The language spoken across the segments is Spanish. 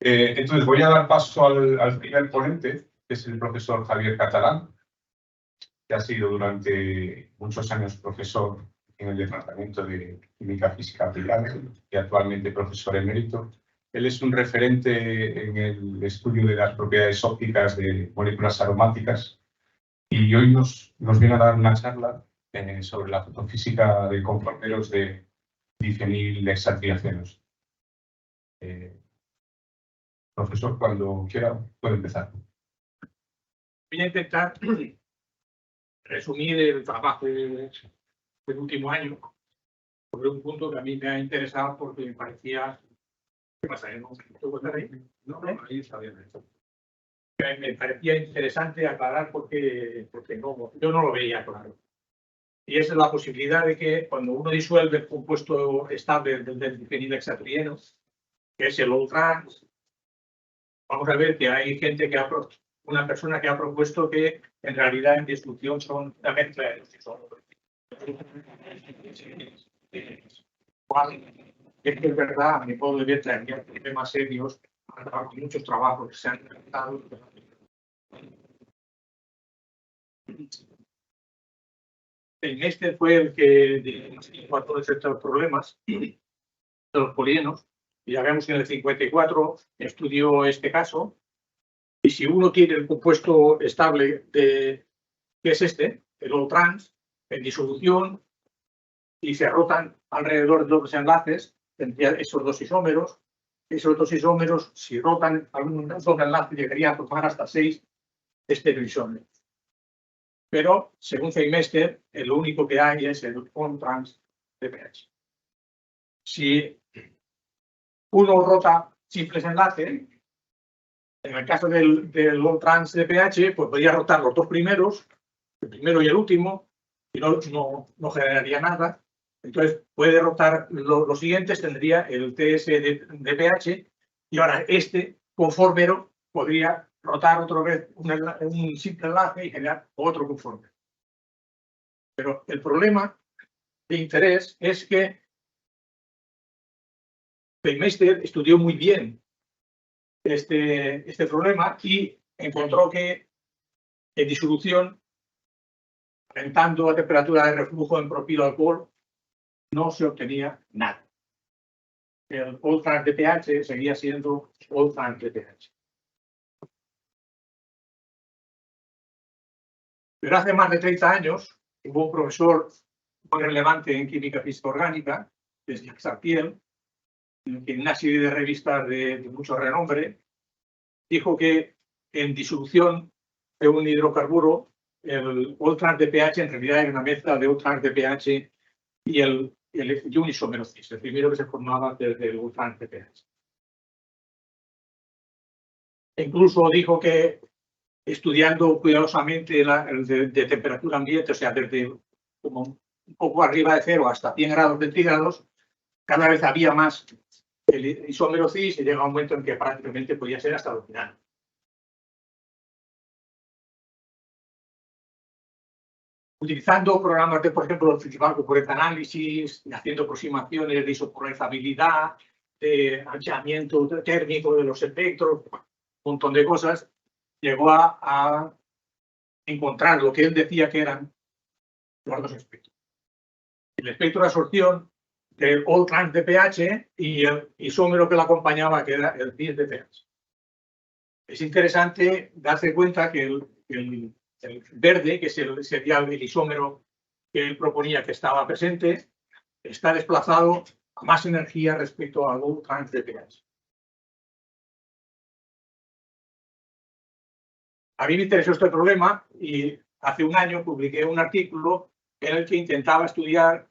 Entonces voy a dar paso al primer ponente, que es el profesor Javier Catalán, que ha sido durante muchos años profesor en el Departamento de Química Física Aplicada y actualmente profesor emérito. Él es un referente en el estudio de las propiedades ópticas de moléculas aromáticas y hoy nos viene a dar una charla sobre la fotofísica de conformeros de difenilhexatriacenos. Profesor, cuando quiera, puede empezar. Voy a intentar resumir el trabajo del último año sobre un punto que a mí me ha interesado porque me parecía... ¿Qué pasa? ¿No estar ahí? No, ahí está bien. Me parecía interesante aclarar porque no, yo no lo veía claro. Y esa es la posibilidad de que cuando uno disuelve el compuesto estable del difenilhexatrieno, que es el all-trans, vamos a ver que hay gente que una persona que ha propuesto que en realidad en disolución son una mezcla de los isómeros. Es que es verdad, a mi modo de ver, traería problemas serios, muchos trabajos que se han realizado. En este fue el que a todos estos problemas de los polienos. Y ya vemos que en el 54 estudió este caso. Y si uno tiene el compuesto estable que es este, el all-trans, en disolución, y se rotan alrededor de los enlaces, tendría esos dos isómeros. Esos dos isómeros, si rotan algún doble enlace, llegaría a formar hasta 6 estereoisómeros. Pero, según Feimester, lo único que hay es el all-trans de pH. Si uno rota simples enlaces, en el caso del all-trans de pH, pues podría rotar los dos primeros, el primero y el último, y no generaría nada. Entonces, puede rotar los siguientes, tendría el TS de pH, y ahora este conformero podría rotar otra vez un simple enlace y generar otro conformero. Pero el problema de interés es que Feimester estudió muy bien este problema y encontró que en disolución, aumentando la temperatura de reflujo en propilo-alcohol, no se obtenía nada. El all-trans de pH seguía siendo all-trans de pH. Pero hace más de 30 años hubo un profesor muy relevante en química física orgánica, que es Jacques Saltiel, en una serie de revistas de mucho renombre, dijo que en disolución de un hidrocarburo, el all-trans de pH en realidad era una mezcla de all-trans de pH y un isómero cis, el primero que se formaba desde el all-trans de pH. Incluso dijo que estudiando cuidadosamente de temperatura ambiente, o sea, desde como un poco arriba de 0 hasta 100 grados centígrados, cada vez había más el isómero cis y llega un momento en que prácticamente podía ser hasta dominante. Utilizando programas de, por ejemplo, el análisis, haciendo aproximaciones de isopolarizabilidad, de anchamiento térmico de los espectros, un montón de cosas, llegó a encontrar lo que él decía que eran los dos espectros. El espectro de absorción del all-trans de pH y el isómero que lo acompañaba, que era el cis de pH. Es interesante darse cuenta que el verde, que sería el isómero que él proponía que estaba presente, está desplazado a más energía respecto al all-trans de pH. A mí me interesó este problema y hace un año publiqué un artículo en el que intentaba estudiar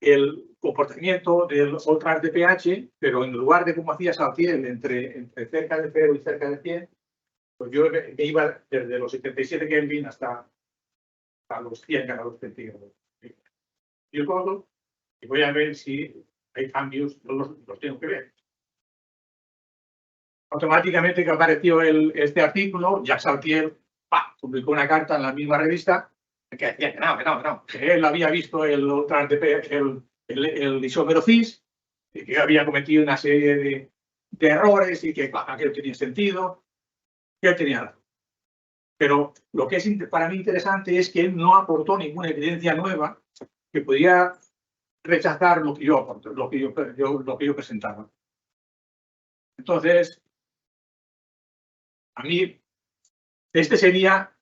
el comportamiento del all-trans de pH, pero en lugar de como hacía Saltiel entre cerca de 0 y cerca de 100, pues yo me iba desde los 77 Kelvin hasta los 100 grados centígrados. Yo todo y voy a ver si hay cambios, los tengo que ver. Automáticamente que apareció este artículo, Jacques Saltiel publicó una carta en la misma revista que decía que no, que él había visto el isómero cis y que había cometido una serie errores y que aquello tenía sentido, que él tenía razón. Pero lo que es para mí interesante es que él no aportó ninguna evidencia nueva que pudiera rechazar lo que yo aporto, lo que yo presentaba. Entonces, a mí, esta sería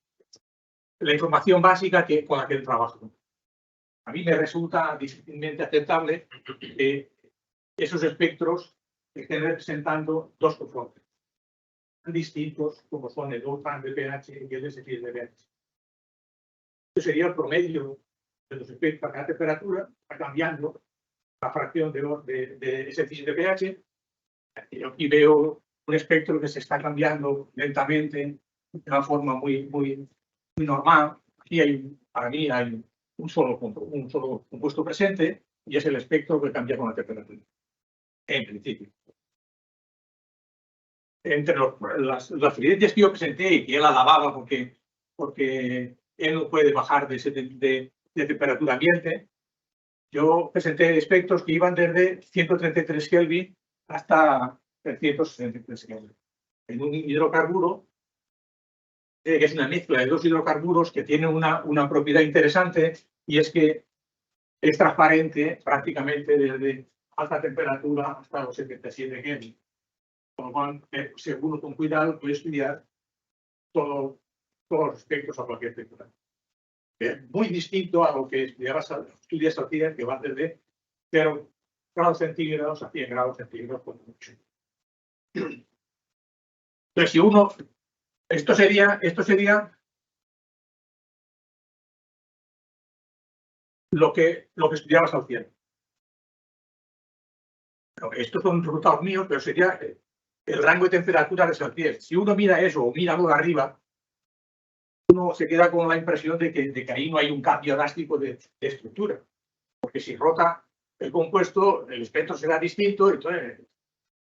la información básica con la que trabajo. A mí me resulta difícilmente aceptable que esos espectros estén representando dos componentes tan distintos como son el Doppler de pH y el S6 de pH. Este sería el promedio de los espectros a cada temperatura, va cambiando la fracción de S6 de pH. Y aquí veo un espectro que se está cambiando lentamente de una forma muy normal. Aquí para mí hay un solo compuesto presente y es el espectro que cambia con la temperatura, en principio. Entre las evidencias que yo presenté y que él alababa porque él no puede bajar de temperatura ambiente, yo presenté espectros que iban desde 133 Kelvin hasta 363 Kelvin. En un hidrocarburo, que es una mezcla de dos hidrocarburos que tienen una propiedad interesante, y es que es transparente prácticamente desde alta temperatura hasta los 77 Kelvin. Con lo cual, si uno con cuidado puede estudiar todos los espectros a cualquier temperatura. Es muy distinto a lo que estudias al que va desde 0 grados centígrados a 100 grados centígrados por mucho. Entonces, si uno, esto sería lo que estudiabas al 100. Estos son resultados míos, pero sería el rango de temperatura de Celsius. Si uno mira eso o mira algo de arriba, uno se queda con la impresión de que ahí no hay un cambio drástico de estructura. Porque si rota el compuesto, el espectro será distinto, entonces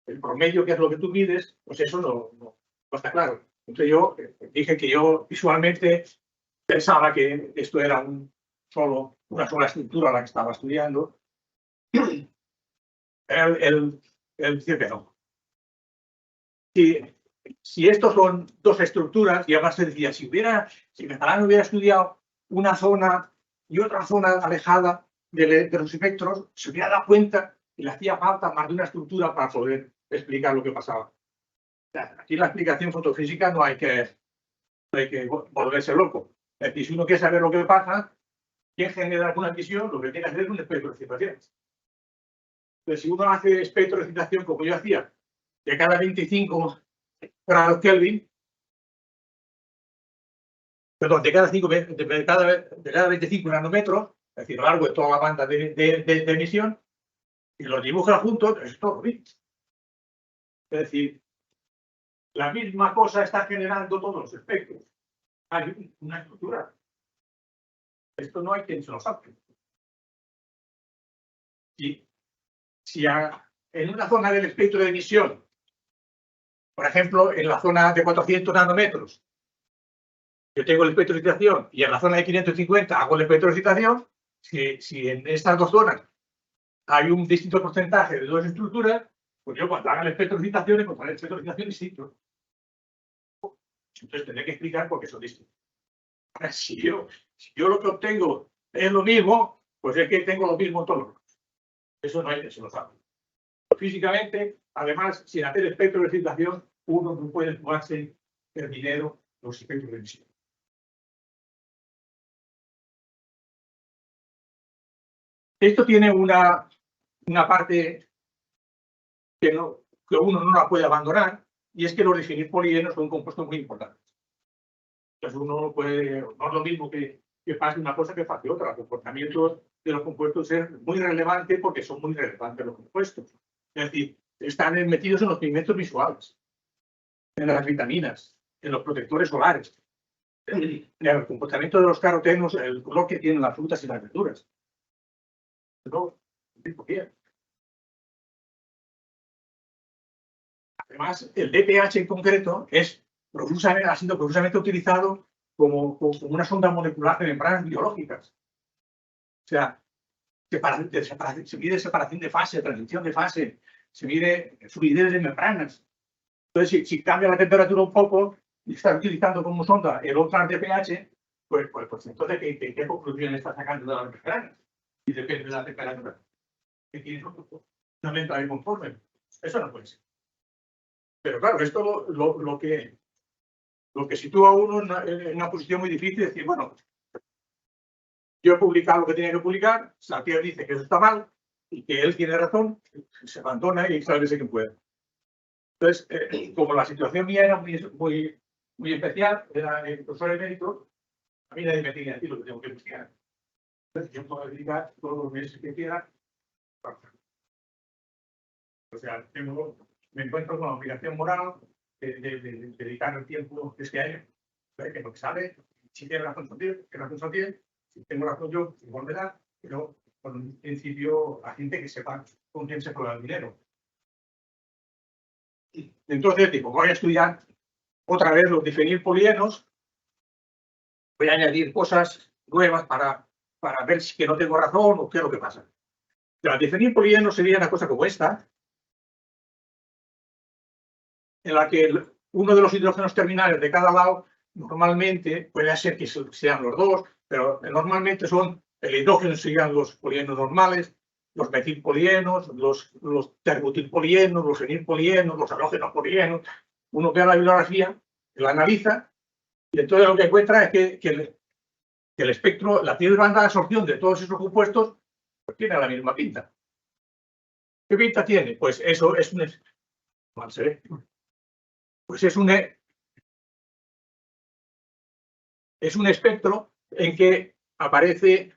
el promedio, que es lo que tú mides, pues eso no está claro. Entonces yo dije que yo visualmente pensaba que esto era una sola estructura la que estaba estudiando. Él dice que no. Si estos son dos estructuras, y además se decía, si Bejarano hubiera estudiado una zona y otra zona alejada de los espectros, se hubiera dado cuenta que le hacía falta más de una estructura para poder explicar lo que pasaba. O sea, aquí en la explicación fotofísica no hay que volverse loco. Es decir, si uno quiere saber lo que pasa, quién genera alguna visión, lo que tiene que hacer es un espectro de excitación. Entonces, si uno hace espectro de excitación como yo hacía, de cada 25 grados Kelvin, perdón, de cada 25 nanómetros, es decir, a lo largo de toda la banda de emisión, y los dibujan juntos, es todo lo mismo. Es decir, la misma cosa está generando todos los espectros. Hay una estructura. Esto no hay quien se lo saque. Si en una zona del espectro de emisión, por ejemplo, en la zona de 400 nanómetros, yo tengo el espectro de excitación, y en la zona de 550 hago el espectro de excitación, si en estas dos zonas hay un distinto porcentaje de dos estructuras, pues yo cuando haga el espectro de excitación encontraré el espectro de excitación distinto. Entonces tendré que explicar por qué son distintos. Ahora, si yo lo que obtengo es lo mismo, pues es que tengo lo mismo en todos los casos. Eso no hay que se lo sabe. Físicamente, además, sin hacer espectro de excitación, uno no puede jugarse el dinero los espectros de emisión. Esto tiene una parte que uno no la puede abandonar, y es que los definir polienos son compuestos muy importantes. Entonces uno puede, no es lo mismo que pase una cosa que pase otra. El comportamiento de los compuestos es muy relevante porque son muy relevantes los compuestos. Es decir, están metidos en los pigmentos visuales, en las vitaminas, en los protectores solares, en el comportamiento de los carotenos, el color que tienen las frutas y las verduras. Además, el DPH en concreto ha sido profusamente utilizado como una sonda molecular de membranas biológicas. O sea, se mide separación de fase, transición de fase, se mide fluidez de membranas. Entonces, si cambia la temperatura un poco y estás utilizando como sonda el ultra de pH, pues entonces, ¿qué conclusión estás sacando de las membranas? Y depende de la temperatura. Que tienes una membrana conforme. Eso no puede ser. Pero claro, esto lo que sitúa a uno en una posición muy difícil es decir, bueno, yo he publicado lo que tenía que publicar, Santiago dice que eso está mal y que él tiene razón, se abandona y sálvese quien pueda. Entonces, como la situación mía era muy especial, era el profesor emérito, a mí nadie me tiene que decir lo que tengo que investigar. Entonces, yo puedo dedicar todos los meses que quiera. O sea, me encuentro con la obligación moral de dedicar el tiempo de este año, que lo que sale, si tiene razón Santiago, que razón Santiago, si tengo razón yo, igual me da, pero con un principio a gente que sepa con quién se juega el dinero. Entonces, digo, voy a estudiar otra vez los definir polienos, voy a añadir cosas nuevas para ver si que no tengo razón o qué es lo que pasa. Pero definir polienos sería una cosa como esta, en la que uno de los hidrógenos terminales de cada lado normalmente puede ser que sean los dos, pero normalmente son el hidrógeno serían los polienos normales, los metilpolienos, los terbutilpolienos, los fenilpolienos, los halógenos polienos. Uno ve la bibliografía, la analiza y entonces lo que encuentra es que el espectro, la primera banda de absorción de todos esos compuestos pues tiene la misma pinta. ¿Qué pinta tiene? Pues eso es un... Mal se ve. Pues es un espectro en que aparece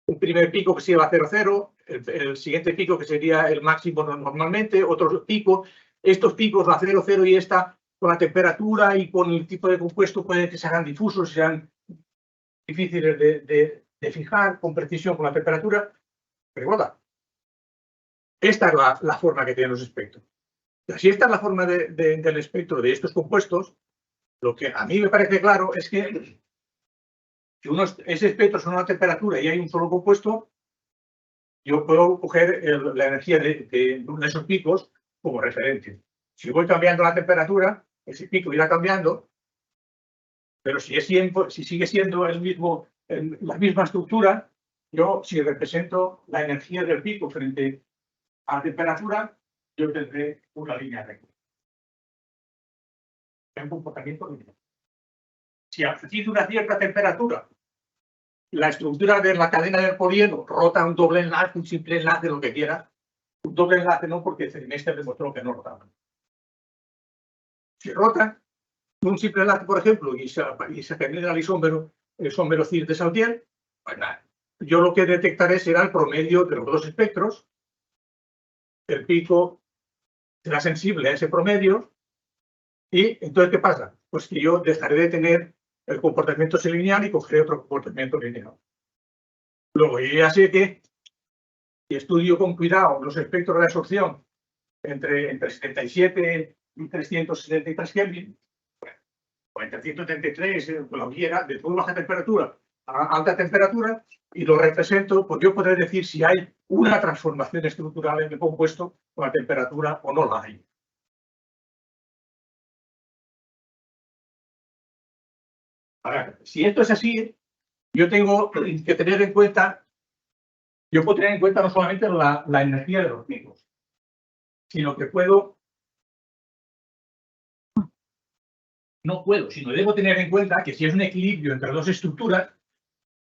un primer pico que se lleva a 0,0, el siguiente pico que sería el máximo normalmente, otros picos. Estos picos, la 0,0 y esta, con la temperatura y con el tipo de compuesto, puede que se hagan difusos, sean difíciles de fijar con precisión con la temperatura. Pero igual, esta es la forma que tienen los espectros. Si esta es la forma del espectro de estos compuestos, lo que a mí me parece claro es que si ese espectro es una temperatura y hay un solo compuesto, yo puedo coger la energía de uno de esos picos como referencia. Si voy cambiando la temperatura, ese pico irá cambiando, pero si sigue siendo la misma estructura, yo si represento la energía del pico frente a la temperatura, yo tendré una línea recta. Es un comportamiento lineal. Si a partir de una cierta temperatura la estructura de la cadena del polieno rota un doble enlace, un simple enlace, lo que quiera. Un doble enlace no, porque este demostró que no rotaba. Si rota un simple enlace, por ejemplo, y se genera el isómero cis de Saltiel, pues nada. Yo lo que detectaré será el promedio de los dos espectros. El pico será sensible a ese promedio. Y entonces, ¿qué pasa? Pues que yo dejaré de tener el comportamiento lineal y cogeré otro comportamiento lineal. Luego, yo ya sé que si estudio con cuidado los espectros de absorción entre 77 y 373 Kelvin, o entre 133, lo que quiera, de muy baja temperatura a alta temperatura, y lo represento, pues yo podré decir si hay una transformación estructural en el compuesto con la temperatura o no la hay. Ahora, si esto es así, yo tengo que tener en cuenta, yo puedo tener en cuenta no solamente la energía de los picos, sino que sino debo tener en cuenta que si es un equilibrio entre dos estructuras,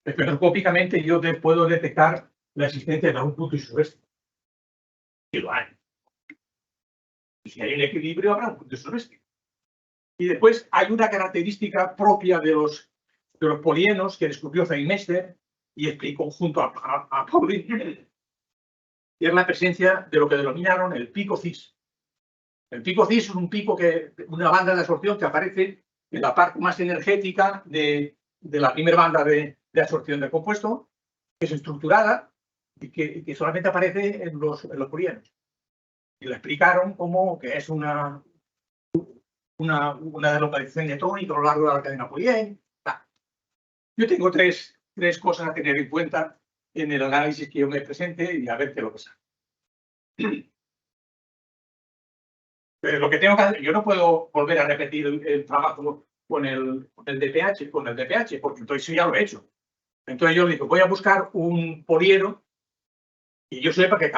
espectroscópicamente yo puedo detectar la existencia de algún punto isovéstico. Si lo hay. Si hay un equilibrio, habrá un punto isovéstico. Y después hay una característica propia de los polienos que descubrió Feynmester y explicó junto a Pauling, y es la presencia de lo que denominaron el pico cis. El pico cis es un pico una banda de absorción que aparece en la parte más energética de la primera banda de absorción del compuesto, que es estructurada y que solamente aparece en los polienos. Y lo explicaron como que es una deslocalización electrónica a lo largo de la cadena polién. Yo tengo tres cosas a tener en cuenta en el análisis que yo me presente y a ver qué es lo que sale. Pero lo que tengo que hacer, yo no puedo volver a repetir el trabajo con el DPH, porque entonces ya lo he hecho. Entonces yo le digo, voy a buscar un poliero y yo sepa que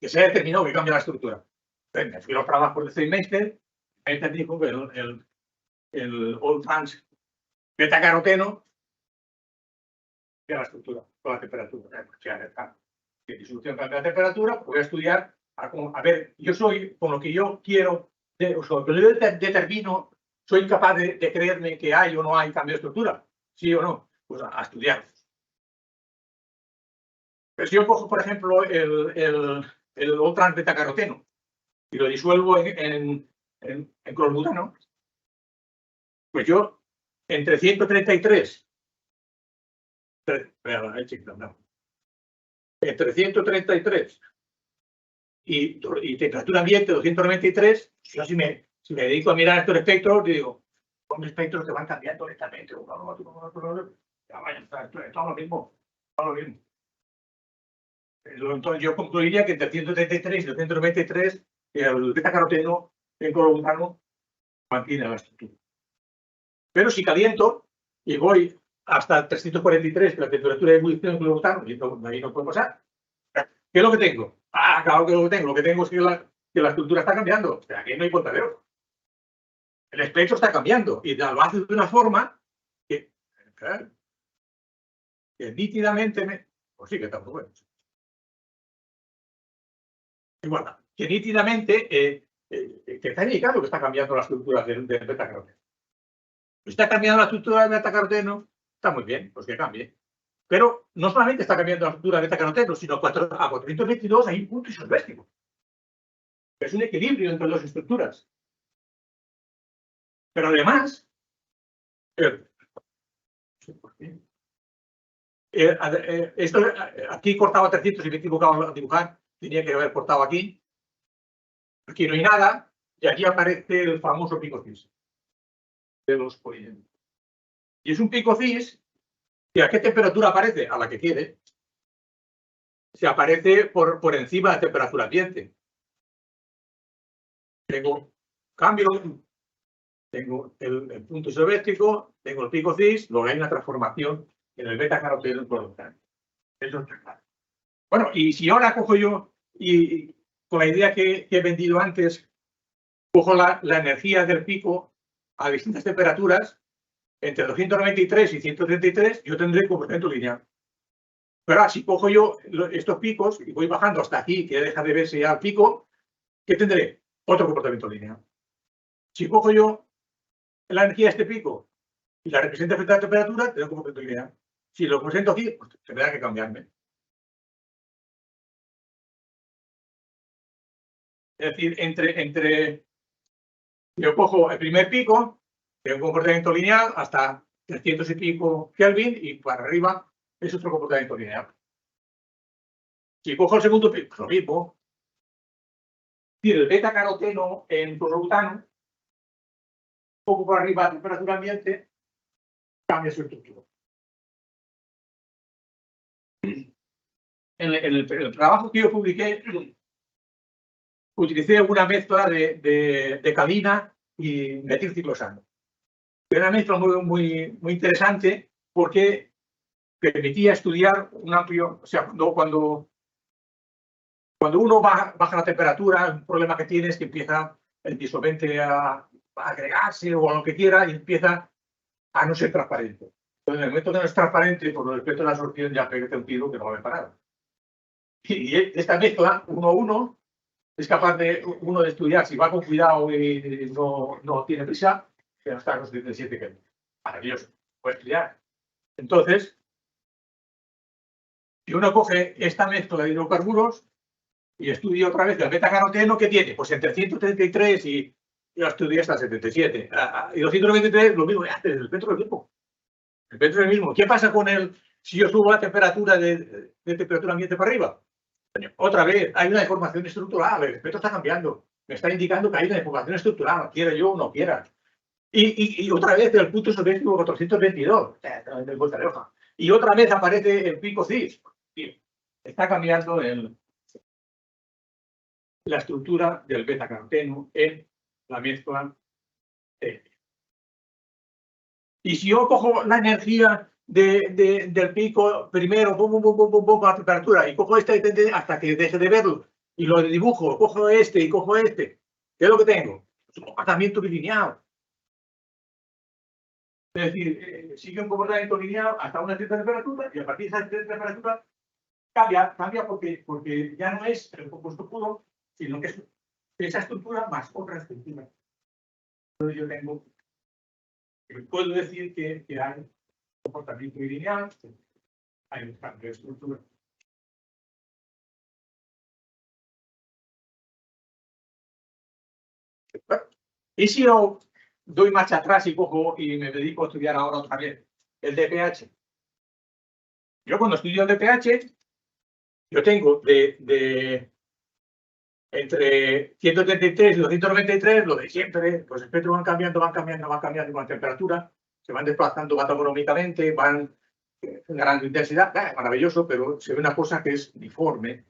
se ha determinado que cambia la estructura. Entonces me fui a los trabajos de Steinmeister, me dijo que el Old Trans beta-caroteno cambia la estructura, con la temperatura. Si mi solución cambia la temperatura, pues voy a estudiar, a ver, yo soy, con lo que yo quiero, o sea, lo que yo determino, soy capaz de creerme que hay o no hay cambio de estructura, sí o no, pues a estudiar. Pero si yo cojo, por ejemplo, el Old Trans beta-caroteno y lo disuelvo en clorobutano, pues yo entre 133 entre 133 y temperatura ambiente 293, yo si me dedico a mirar estos espectros, digo, son espectros que van cambiando lentamente. Ya vaya, está todo lo mismo. Entonces yo concluiría que entre 133 y 293 el beta-caroteno en clorobutano mantiene la estructura. Pero si caliento y voy hasta 343, que la temperatura de ebullición en clorobutano, y ahí no puede pasar. ¿Qué es lo que tengo? Claro que lo que tengo. Lo que tengo es que la estructura está cambiando. O sea, aquí no hay contadero. El espectro está cambiando y lo hace de una forma que nítidamente pues sí que está muy bueno. Igual, que nítidamente que está indicando que está cambiando la estructura del beta-caroteno. Está cambiando la estructura del beta-caroteno, está muy bien, pues que cambie. Pero no solamente está cambiando la estructura del beta-caroteno, sino a 422 hay un punto isométrico. Es un equilibrio entre dos estructuras. Pero además, esto aquí cortaba 300 y me he equivocado al dibujar, tenía que haber cortado aquí. Aquí no hay nada y aquí aparece el famoso pico cis de los polímeros. Y es un pico cis que a qué temperatura aparece, a la que quiere. Se aparece por encima de la temperatura ambiente. Tengo cambio, tengo el punto isométrico, tengo el pico cis, luego hay una transformación en el beta-caroteno en clorobutano. Eso está claro. Bueno, y si ahora cojo yo y con la idea que he vendido antes, cojo la energía del pico a distintas temperaturas, entre 293 y 133, yo tendré comportamiento lineal. Pero ahora, si cojo yo estos picos y voy bajando hasta aquí, que deja de verse ya el pico, ¿qué tendré? Otro comportamiento lineal. Si cojo yo la energía de este pico y la represento frente a la temperatura, tendré un comportamiento lineal. Si lo presento aquí, pues tendrá que cambiarme. Es decir, yo cojo el primer pico, tengo un comportamiento lineal hasta 300 y pico Kelvin y para arriba es otro comportamiento lineal. Si cojo el segundo pico, pues lo mismo. El beta-caroteno en clorobutano, un poco por arriba a temperatura ambiente, cambia su estructura. En el trabajo que yo publiqué, utilicé una mezcla de calina y metilciclosano. Era una mezcla muy interesante porque permitía estudiar un amplio, o sea, cuando uno baja la temperatura, un problema que tiene es que empieza el disolvente a agregarse o a lo que quiera y empieza a no ser transparente. Entonces, en el momento que no es transparente, por respecto a la absorción, ya pégate un tiro que no va a haber parado. Y esta mezcla, 1:1, es capaz de uno de estudiar, si va con cuidado y no tiene prisa, que hasta los 77 que maravilloso, puede estudiar. Entonces, si uno coge esta mezcla de hidrocarburos y estudia otra vez el beta-caroteno, ¿qué tiene? Pues entre 133 y yo estudié hasta 77. Y 223, lo mismo, el espectro es el mismo. El espectro es el mismo. ¿Qué pasa con si yo subo la temperatura de temperatura ambiente para arriba? Otra vez, hay una deformación estructural, el espectro está cambiando. Me está indicando que hay una deformación estructural, quiera yo o no quiera. Y otra vez el punto isométrico 422, de vuelta de hoja. Y otra vez aparece el pico cis. Está cambiando la estructura del beta-caroteno en la mezcla. Y si yo cojo la energía del pico primero, a temperatura, y cojo este hasta que deje de verlo, y lo dibujo, cojo este y cojo este, ¿qué es lo que tengo? Es un comportamiento bilineal. Es decir, sigue un comportamiento lineal hasta una cierta temperatura, y a partir de esa temperatura cambia porque ya no es el compuesto puro, sino que es esa estructura más otra estructura. Entonces yo puedo decir que hay un comportamiento lineal, hay un cambio de estructura. ¿Y si yo doy marcha atrás y cojo y me dedico a estudiar ahora otra vez el DPH? Yo cuando estudio el DPH, yo tengo entre 133 y 293, lo de siempre, los espectros van cambiando con la temperatura, se van desplazando anatómicamente, van ganando intensidad, maravilloso, pero se ve una cosa que es uniforme.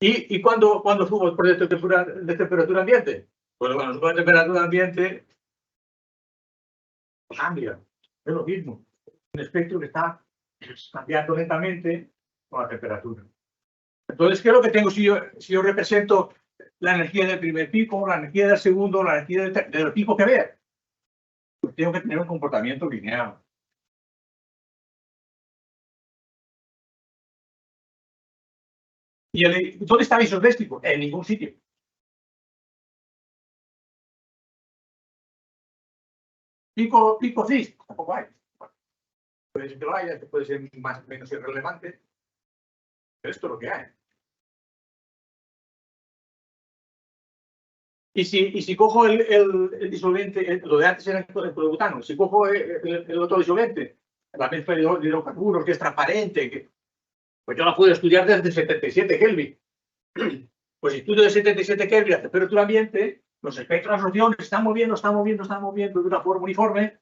¿Y cuándo subo el proyecto de temperatura ambiente? Pues cuando subo de temperatura ambiente, cambia, es lo mismo. Un espectro que está cambiando lentamente con la temperatura. Entonces, ¿qué es lo que tengo si yo represento la energía del primer pico, la energía del segundo, la energía del pico que vea? Pues tengo que tener un comportamiento lineal. ¿Y dónde está el isotéstico? En ningún sitio. Pico cis, tampoco hay. Puede ser que lo haya, que puede ser más o menos irrelevante. Pero esto es lo que hay. Y si cojo el disolvente, lo de antes era el polibutano, si cojo el otro disolvente, la mezcla de hidrocarburos, que es transparente, pues yo la puedo estudiar desde 77 Kelvin. Pues si estudio de 77 Kelvin a temperatura ambiente, los espectros de absorción se están moviendo de una forma uniforme.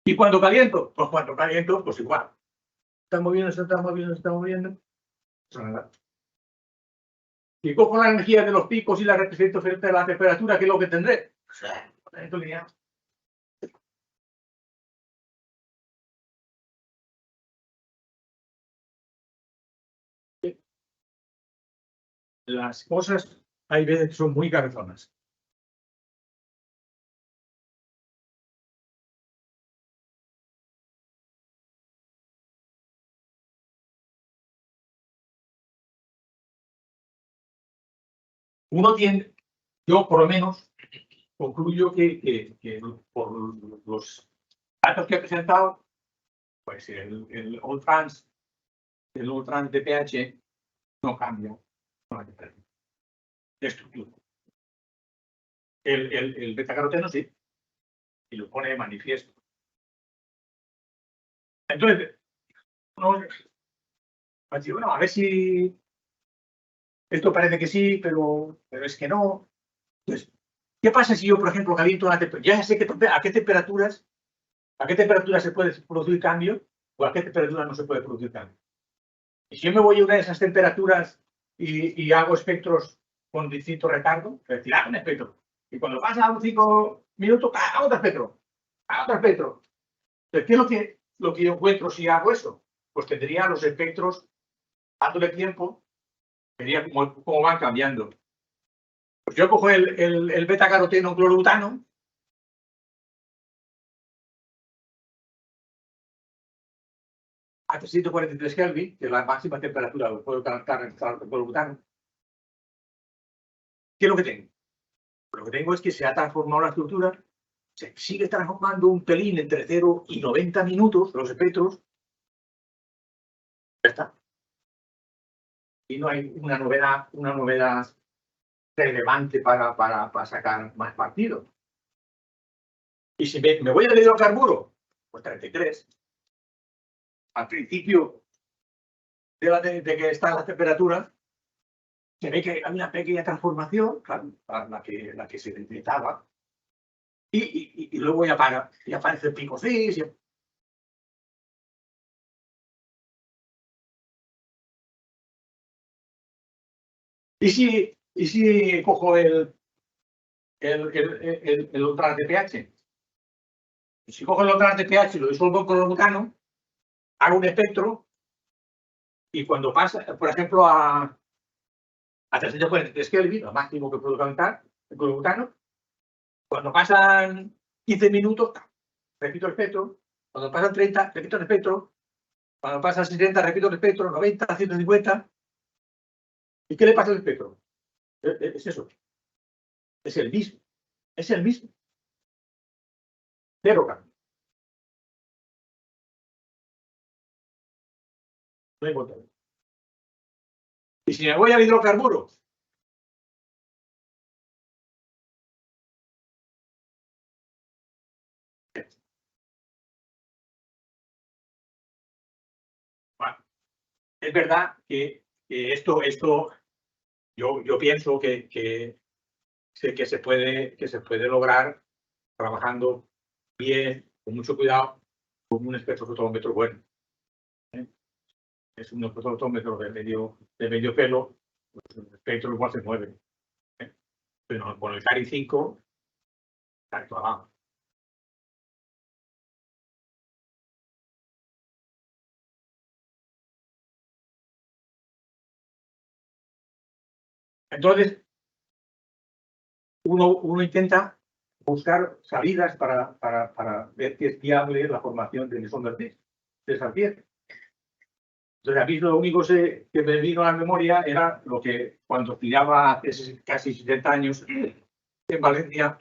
¿Y cuando caliento? Pues cuando caliento, pues igual. Están moviendo. Si cojo la energía de los picos y la represento frente a la temperatura, ¿qué es lo que tendré? Las cosas hay veces que son muy cabezonas. Uno tiene, yo por lo menos, concluyo que por los datos que he presentado, pues el All-Trans de pH no cambia de estructura. El beta-caroteno sí, y lo pone de manifiesto. Entonces, bueno, a ver si esto parece que sí, pero es que no. Entonces, ¿qué pasa si yo, por ejemplo, caliento una temperatura? Ya sé a qué temperaturas se puede producir cambio o a qué temperaturas no se puede producir cambio. Y si yo me voy a una de esas temperaturas y hago espectros con distinto retardo, es decir, hago un espectro. Y cuando pasa a 5 minutos, hago otro espectro. Entonces, ¿qué es lo que yo encuentro si hago eso? Pues tendría los espectros, dándole tiempo, vería cómo van cambiando. Pues yo cojo el beta-caroteno clorobutano, a 343 Kelvin, que es la máxima temperatura que puedo calentar el clorobutano. ¿Qué es lo que tengo? Lo que tengo es que se ha transformado la estructura, se sigue transformando un pelín entre 0 y 90 minutos los espectros. Ya está. Y no hay una novedad relevante para sacar más partido. Y si me voy al hidrocarburo, pues 33. Al principio de que están las temperaturas, se ve que hay una pequeña transformación, claro, la que se detectaba, y luego ya aparece el pico cis. ¿Y si cojo el ultra de pH? Si cojo el ultra de pH y lo disuelvo con clorobutano, hago un espectro y cuando pasa, por ejemplo, a 343 Kelvin, lo máximo que puedo calentar, el clorobutano, cuando pasan 15 minutos, repito el espectro, cuando pasan 30, repito el espectro, cuando pasan 60, repito el espectro, 90, 150. ¿Y qué le pasa al espectro? Es eso. Es el mismo. Es el mismo. Cero cambio. No importa. Y si me voy al hidrocarburo, bueno, es verdad que esto yo pienso que se puede lograr trabajando bien, con mucho cuidado, con un espectrofotómetro bueno. Es un espectrofotómetro de medio pelo, pues el espectro igual se mueve. Pero con el CARI 5 está actuado. Entonces, uno intenta buscar salidas para ver si es viable la formación de Mesón de Saint-Pierre. Entonces, a mí lo único que me vino a la memoria era lo que cuando estudiaba hace casi 70 años en Valencia,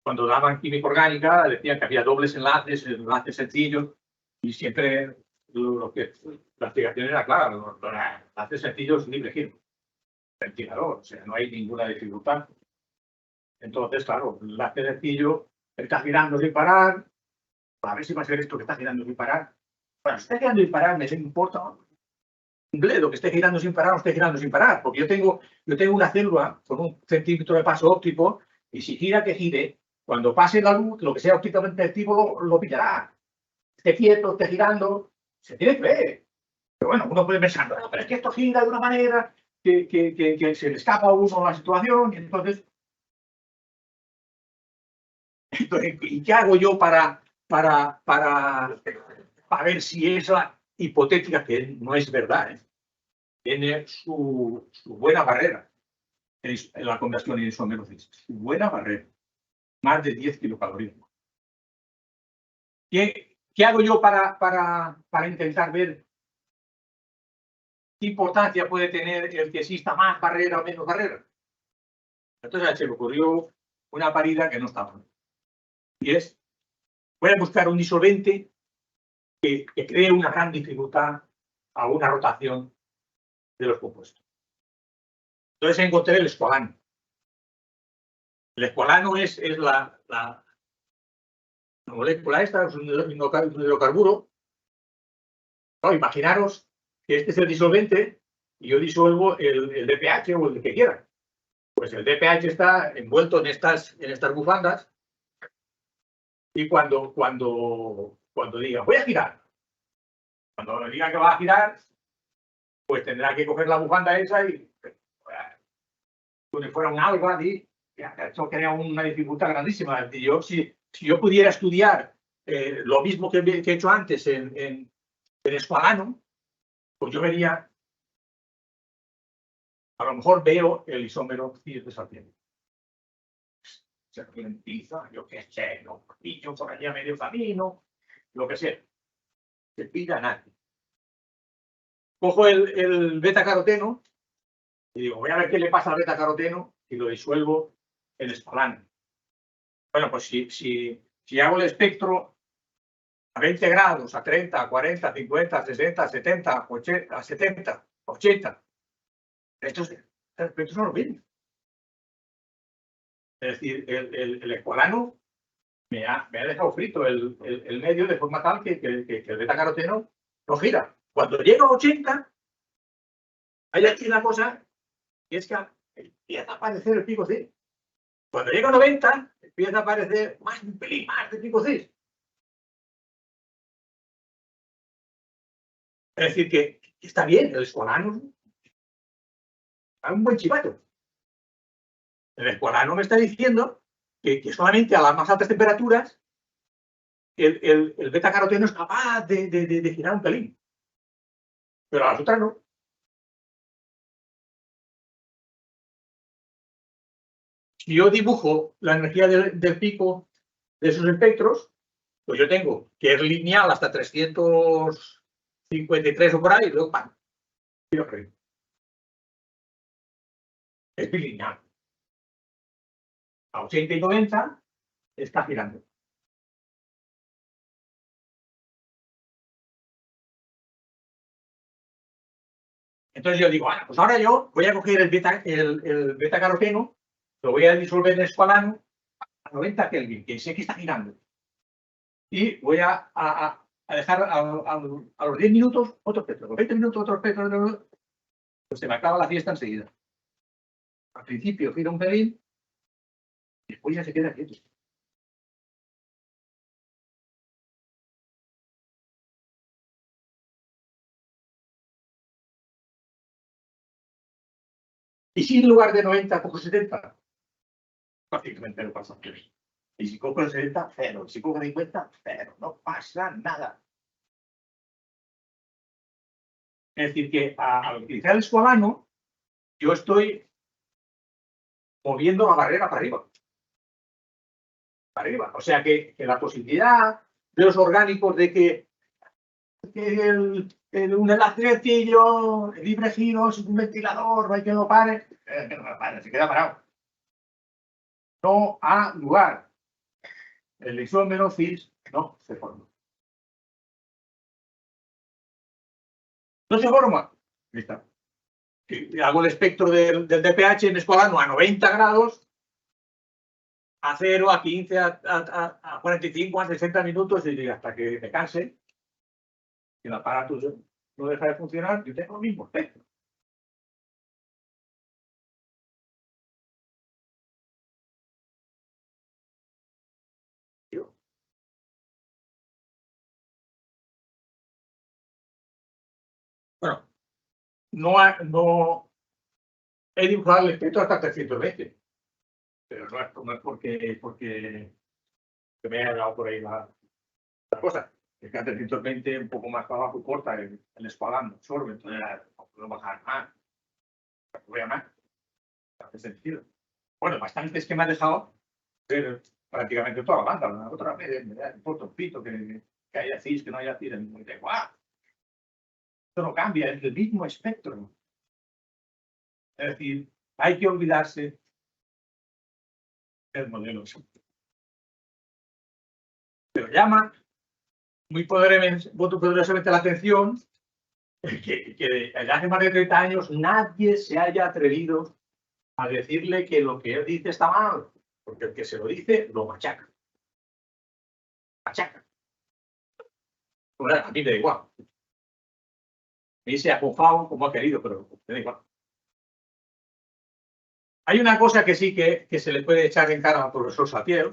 cuando daban química orgánica, decían que había dobles enlaces sencillos, y siempre la explicación era clara, los enlaces sencillos libre giro, ventilador, o sea, no hay ninguna dificultad. Entonces, claro, el enlace sencillo está girando sin parar, a ver si va a ser esto que está girando sin parar. Bueno, si está girando sin parar, me importa un bledo que esté girando sin parar o esté girando sin parar, porque yo tengo una célula con 1 centímetro de paso óptico y si gira que gire, cuando pase la luz, lo que sea ópticamente activo lo pillará. Esté quieto, esté girando, se tiene que ver. Pero bueno, uno puede pensar, no, pero es que esto gira de una manera que se le escapa a uno la situación y entonces ¿y qué hago yo para ver si esa hipotética, que no es verdad, tiene su buena barrera en la conversión isomero-cis? Su buena barrera, más de 10 kilocalorías. ¿Qué hago yo para intentar ver qué importancia puede tener el que exista más barrera o menos barrera? Entonces se me ocurrió una parida que no está mal. Y es, voy a buscar un disolvente que cree una gran dificultad a una rotación de los compuestos. Entonces encontré el escualano. El escualano es la molécula esta, es un hidrocarburo. No, imaginaros que este es el disolvente y yo disuelvo el DPH o el que quiera. Pues el DPH está envuelto en estas bufandas y cuando diga voy a girar, cuando diga que va a girar, pues tendrá que coger la bufanda esa y como si fuera un alga y eso crea una dificultad grandísima. Si yo pudiera estudiar lo mismo que he hecho antes en escualano, pues yo vería, a lo mejor veo el isómero cis de Saint-Pierre. Se ralentiza, yo qué sé, lo pillo por allá a medio camino, lo que sea. Se pilla a nadie. Cojo el beta-caroteno y digo, voy a ver qué le pasa al beta-caroteno y lo disuelvo en escualano. Bueno, pues si hago el espectro a 20 grados, a 30, a 40, 50, 60, 70, 80, 70, 80, estos espectros no lo ven. Es decir, el escualano me ha dejado frito el medio de forma tal que el beta-caroteno no gira. Cuando llega a 80, hay aquí una cosa que es que empieza a aparecer el pico cis. Cuando llega a 90, empieza a aparecer un pelín más de pico cis. Es decir, está bien, el escualano es un buen chivato. El escualano me está diciendo que solamente a las más altas temperaturas el beta-caroteno es capaz de girar un pelín. Pero a las otras no. Si yo dibujo la energía del pico de esos espectros, pues yo tengo que es lineal hasta 353 o por ahí, y luego ¡pam! Es bilineal. A 80 y 90 está girando. Entonces yo digo, pues ahora yo voy a coger el beta-caroteno, lo voy a disolver en escualano a 90 Kelvin, que sé que está girando. Y voy a dejar a los 10 minutos otro espectro, a los 20 minutos otro espectro, pues se me acaba la fiesta enseguida. Al principio gira un pelín y después ya se queda quieto. Y si en lugar de 90 cojo 70, prácticamente no pasa nada. Y si cojo el 70, cero. Y si cojo 50, cero. No pasa nada. Es decir, que al utilizar el escualano, yo estoy moviendo la barrera para arriba. Para arriba. O sea que la posibilidad de los orgánicos de que un elastrillo, el libre giro, sin un ventilador, no hay que lo pare, que no lo pare, se queda parado. No ha lugar. El isómero cis no se forma. No se forma. Ahí está. Hago el espectro del DPH en escualano a 90 grados, a 0, a 15, a 45, a 60 minutos y hasta que me canse. Y el aparato no deja de funcionar, yo tengo el mismo espectro. Bueno, no he dibujado el espectro hasta 320, pero no es porque me haya dado por ahí la cosa. Es que a 320 un poco más para abajo corta el escualano, absorbe, entonces no puedo bajar más. No voy a más. Hace sentido. Bueno, bastante es que me ha dejado ver prácticamente toda la banda. La otra vez me da un pito que haya cis, que no haya cis. Y digo, ¡guau! Esto no cambia, es el mismo espectro. Es decir, hay que olvidarse del modelo. Pero llama muy poderosamente la atención que desde hace más de 30 años nadie se haya atrevido a decirle que lo que él dice está mal, porque el que se lo dice lo machaca. Machaca. Bueno, a mí me da igual. A mí se ha mofado como ha querido, pero me da igual. Hay una cosa que sí que se le puede echar en cara al profesor Sapiel,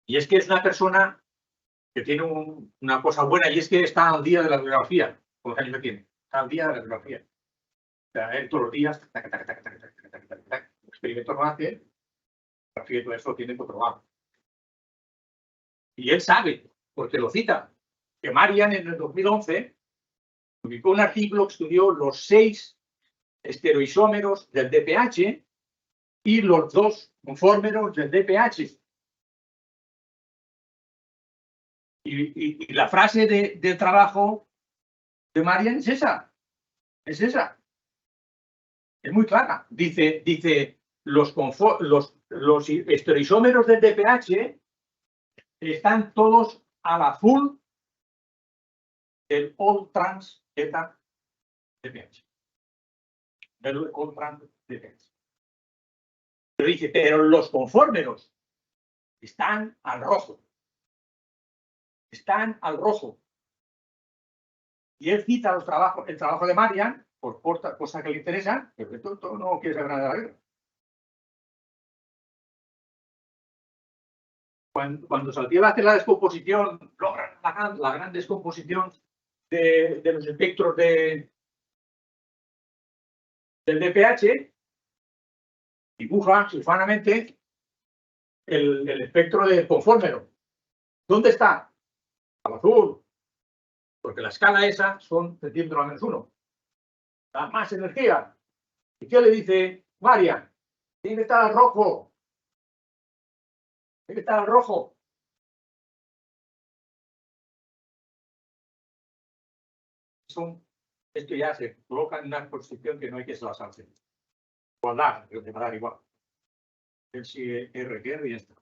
y es que es una persona que tiene una cosa buena, y es que está al día de la bibliografía, por los años que tiene. Está al día de la bibliografía. O sea, él todos los días, experimento no hace, y todo eso lo tiene controlado. Y él sabe, porque lo cita, que Marian en el 2011 publicó un artículo que estudió los 6 estereoisómeros del DPH y los 2 conformeros del DPH. Y la frase de trabajo de Marian es esa. Es esa. Es muy clara. Dice los estereoisómeros del DPH están todos al azul del all trans beta DPH. Del all trans DPH. Pero dice, pero los conformeros están al rojo. Están al rojo. Y él cita el trabajo de Marian, por cosa que le interesa, pero esto no quiere saber nada de la guerra. Cuando Saltiel hace la descomposición, logra la gran descomposición de los espectros del DPH, dibuja ufanamente el espectro de conformero. ¿Dónde está? Al azul. Porque la escala esa son centímetros a menos 1. Da más energía. ¿Y qué le dice Marian? Tiene que estar al rojo. Tiene que estar al rojo. Esto ya se coloca en una posición que no hay que se las hace. Igualdad, pero te va a dar igual. Él sigue R y ya está.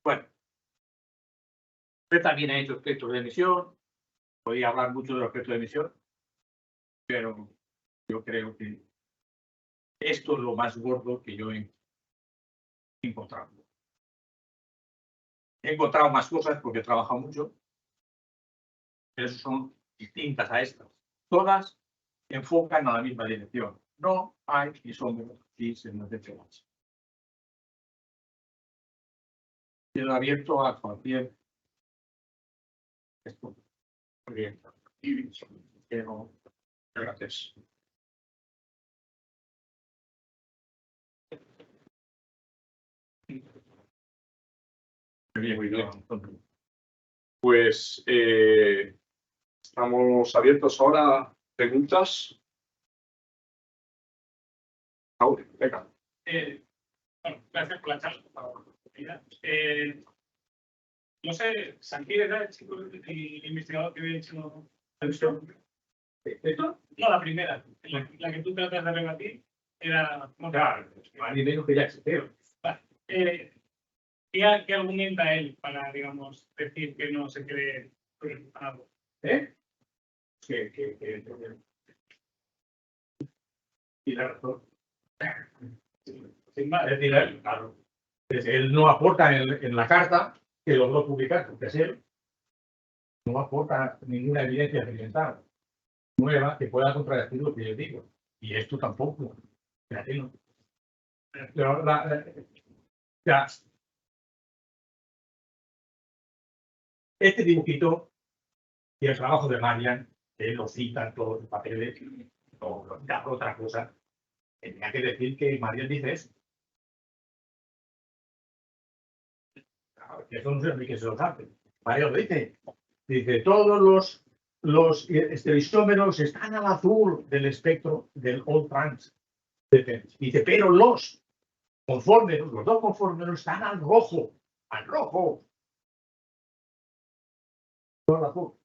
Bueno. Usted también ha hecho espectros de emisión. Podría hablar mucho de los espectros de emisión. Pero yo creo que esto es lo más gordo que yo he encontrado. He encontrado más cosas porque he trabajado mucho, pero son distintas a estas. Todas enfocan a la misma dirección. No hay isómeros y se nos deja más. Quedo abierto a cualquier esto. Muy bien. Gracias. Muy bien. Pues estamos abiertos ahora a preguntas. Raúl, venga. Bueno, gracias por la charla. No sé, Santi era el chico, el investigador que había hecho la visión. ¿Esto? No, la primera, la que tú tratas de rebatir, era. Bueno, Claro, ni menos que ya existió. ¿Qué argumenta él para, digamos, decir que no se cree algo? Y la razón. Sin más. Es decir, claro. Él no aporta en la carta que logró publicar, porque es él. No aporta ninguna evidencia experimental nueva que pueda contradecir lo que yo digo. Y esto tampoco. Fíjate, ¿no? Pero ya, este dibujito y el trabajo de Marian, que él lo cita en todos los papeles, o otra cosa, tenía que decir que Marian dice eso. Claro, que eso no sé ni que se lo sabe. Marian lo dice. Dice, todos los estereoisómeros están al azul del espectro del All Trans. Dice, pero los conformeros, los dos conformeros están al rojo. Al rojo. No al azul.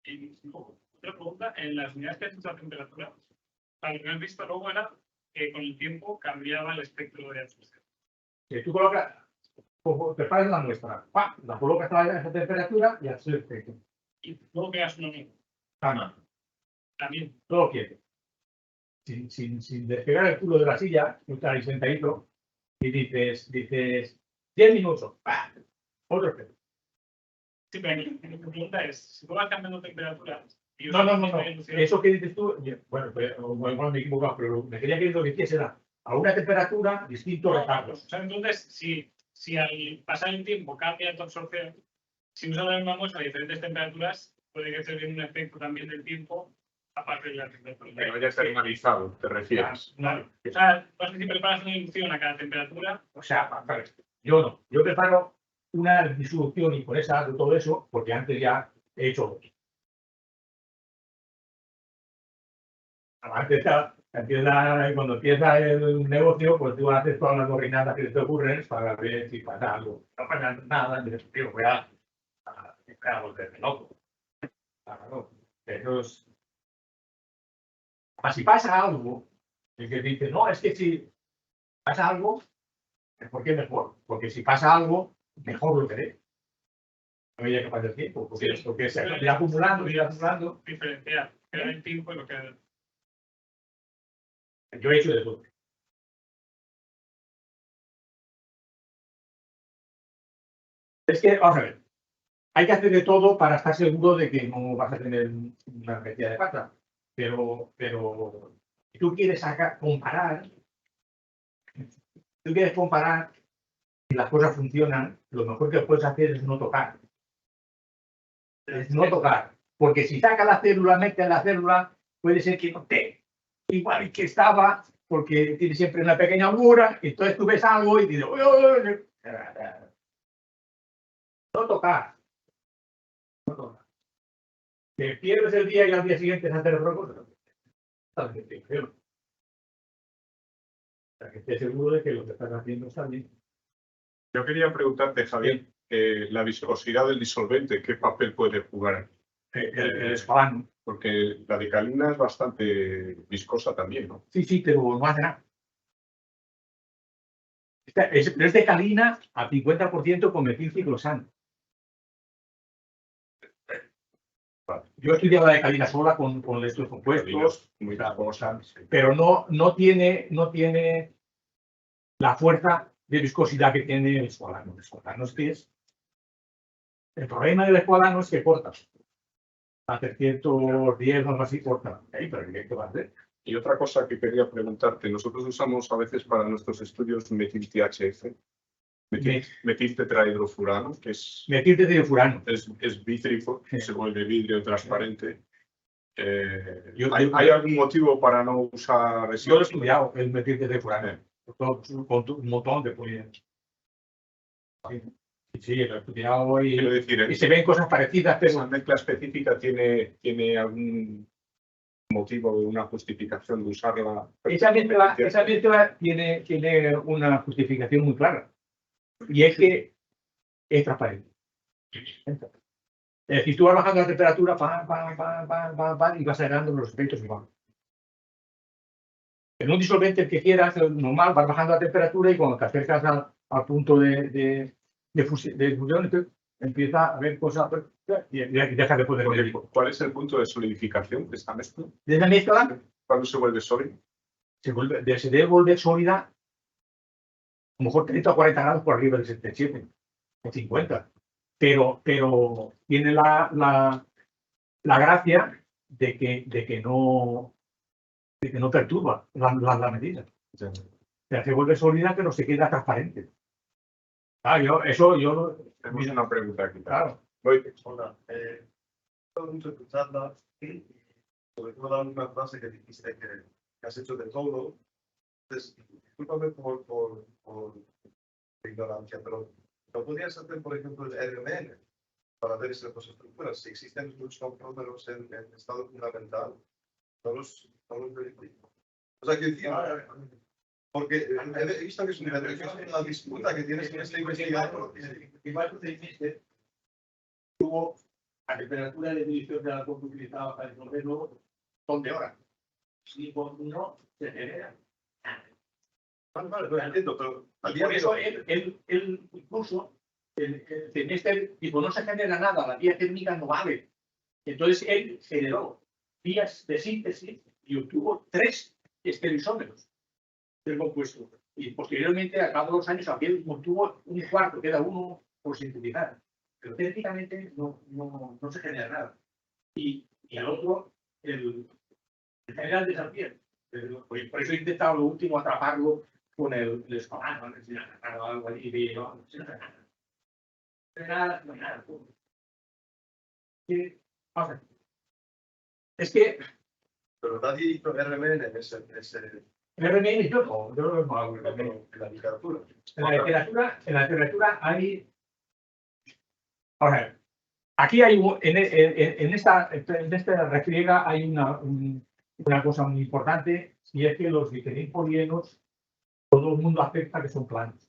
Y otra pregunta, en las unidades que has hecho la temperatura, lo que has visto luego era que con el tiempo cambiaba el espectro de absorción. Si tú colocas, preparas la muestra, la colocas a esa temperatura y haces el espectro. Y luego creas uno nuevo. También. Todo quieto. Sin despegar el culo de la silla, tú estás ahí sentadito y dices 10 minutos. Otro espectro. Sí, pero mi pregunta es, si tú vas cambiando temperatura... No. Eso que dices tú, bueno, me he equivocado, pero me quería que lo que hiciese era a una temperatura distintos retardos. O sea, entonces, si al pasar el tiempo cambia tu absorción, si usas la misma muestra a diferentes temperaturas, puede que se dé un efecto también del tiempo aparte de la temperatura. Que no haya externalizado, te refieres. Claro. O sea, no sé si preparas una inducción a cada temperatura. O sea, yo no. Yo preparo una disolución y con esa hago todo eso, porque antes ya he hecho dos. Antes, cuando empieza el negocio, pues tú haces todas las gorrinadas que te ocurren para ver si pasa algo. No pasa nada, dices, tío, voy a volverme loco. Claro, eso es... Si pasa algo, el que dice, no, es que si pasa algo, ¿por qué mejor? Porque si pasa algo, mejor lo veré. A medida que pasa el tiempo, porque se irá acumulando, Diferenciar, crear el tiempo y lo que... Yo he hecho de todo. Es que, vamos a ver, hay que hacer de todo para estar seguro de que no vas a tener una metida de pata. Pero si tú quieres comparar, si las cosas funcionan, lo mejor que puedes hacer es no tocar. Es no tocar. Porque si saca la célula, mete la célula, puede ser que no esté igual que estaba, porque tiene siempre una pequeña holgura, y entonces tú ves algo y dices, "Uy, uy, uy". No tocar. No tocar. Te pierdes el día y al día siguiente es hacer otra cosa. Para que estés seguro de que lo que estás haciendo está bien. Yo quería preguntarte, Javier, la viscosidad del disolvente, ¿qué papel puede jugar aquí? El escolano. Porque la decalina es bastante viscosa también, ¿no? Sí, pero no hace nada. Pero es decalina al 50% con metilciclosano. Yo he estudiado la decalina sola con estos compuestos, Muy viscosa. pero no tiene la fuerza de viscosidad que tiene el escolano. El escolano es que es. El problema del escolano es que corta. A 310 o algo así corta. Pero ¿qué va a hacer? Y otra cosa que quería preguntarte, nosotros usamos a veces para nuestros estudios metil-THF, metiltetrahidrofurano, que es Metiltetrahidrofurano. es vítrico, Sí. se vuelve vidrio transparente. ¿Hay algún motivo para no usar Yo eso? lo he estudiado, el metiltetrahidrofurano. Con un montón de polímeros. Sí, lo he estudiado Quiero y decir, se ven cosas parecidas, pero ¿esa mezcla específica tiene algún motivo, una justificación de usarla? esa mezcla tiene una justificación muy clara. Y es que es transparente. Es decir, tú vas bajando la temperatura y vas agregando los efectos igual. En un disolvente que quieras, normal, vas bajando la temperatura y cuando te acercas al punto de fusión, entonces empieza a ver cosas y dejas de poder medir. ¿Cuál es el punto de solidificación de esta mezcla? De esa mezcla ¿Cuándo se vuelve sólido? se debe volver sólida a lo mejor 30 o 40 grados por arriba del 77 o 50. Pero tiene la gracia de que no perturba la medida. Se hace vuelve sólida, pero se queda transparente. Tenemos una pregunta aquí. Claro. Hola, mucho tu charla y sobre todo la última frase que dijiste que has hecho de todo. Entonces, discúlpame por la ignorancia, pero ¿no podrías hacer, por ejemplo, el RMN para ver esas dos estructuras? Si existen muchos comprómeros en estado fundamental, no los verifico. O sea, que decía, porque he visto que es una disputa que tienes en este investigador. Igual que dijiste, tuvo a temperatura de ebullición de alcohol que utilizaba para disolverlo son de horas. Y con uno se genera. Vale, lo entiendo, pero Y por eso él incluso en este tipo no se genera nada, la vía térmica no vale. Entonces él generó vías de síntesis y obtuvo 3 estereoisómeros del compuesto. Y posteriormente, a cabo de los años, también obtuvo un cuarto, queda uno por sintetizar. Pero técnicamente no se genera nada. Y el otro, el general desafío. Por eso he intentado lo último atraparlo con el escolano, algo allí, no nada. Es que pero nadie hizo RMN en ese el RMN yo no hago en la literatura. En la literatura hay. Ahora, aquí hay en esta refriega hay una cosa muy importante y es que los bifenilpolienos todo el mundo acepta que son planos.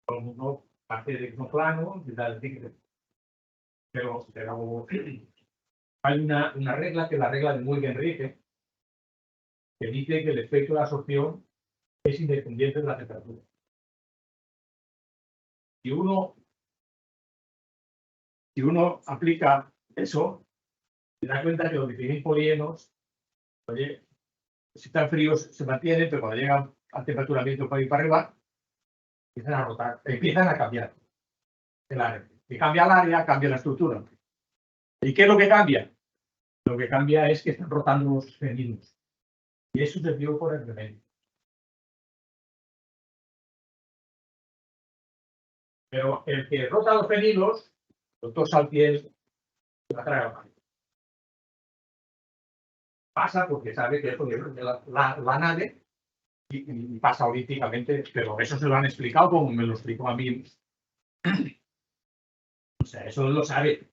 Todo el mundo parte de que son planos y tal, pero hay una regla que es la regla de Muy-Enrique que dice que el efecto de absorción es independiente de la temperatura. Si uno aplica eso, se da cuenta que los bifenilpolienos, oye, si están fríos se mantienen, pero cuando llegan a temperatura ambiente para ir para arriba, empiezan a rotar, empiezan a cambiar el área. Si cambia el área, cambia la estructura. ¿Y qué es lo que cambia? Lo que cambia es que están rotando los fenilos. Y eso se dio por el remedio. Pero el que rota los fenilos doctor Saltiel la traga. Pasa porque sabe que la nave y pasa olímpicamente, pero eso se lo han explicado como me lo explicó a mí. O sea, eso lo sabe.